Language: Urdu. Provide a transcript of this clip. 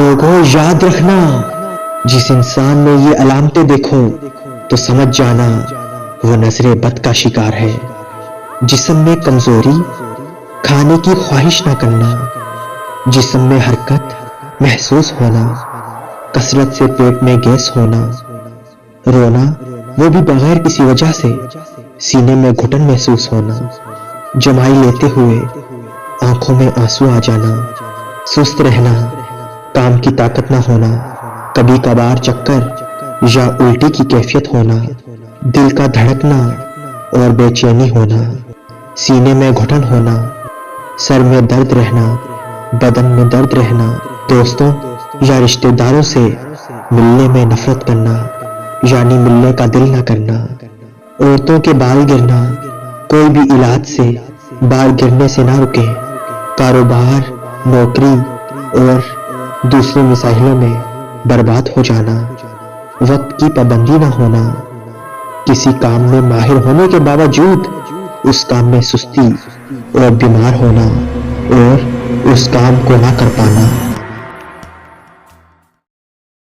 لوگوں یاد رکھنا، جس انسان میں یہ علامتیں دیکھو تو سمجھ جانا وہ نظر بد کا شکار ہے۔ جسم میں کمزوری، کھانے کی خواہش نہ کرنا، جسم میں حرکت محسوس ہونا، کثرت سے پیٹ میں گیس ہونا، رونا وہ بھی بغیر کسی وجہ سے، سینے میں گھٹن محسوس ہونا، جمائی لیتے ہوئے آنکھوں میں آنسو آ جانا، سست رہنا، کام کی طاقت نہ ہونا، کبھی کبھار چکر یا الٹی کی کیفیت ہونا، دل کا دھڑکنا اور بے چینی ہونا، سینے میں گھٹن ہونا، سر میں درد رہنا، بدن میں درد رہنا، دوستوں یا رشتہ داروں سے ملنے میں نفرت کرنا، یعنی ملنے کا دل نہ کرنا، عورتوں کے بال گرنا، کوئی بھی علاج سے بال گرنے سے نہ رکے، کاروبار، نوکری اور دوسرے مسائلوں میں برباد ہو جانا، وقت کی پابندی نہ ہونا، کسی کام میں ماہر ہونے کے باوجود اس کام میں سستی اور بیمار ہونا اور اس کام کو نہ کر پانا۔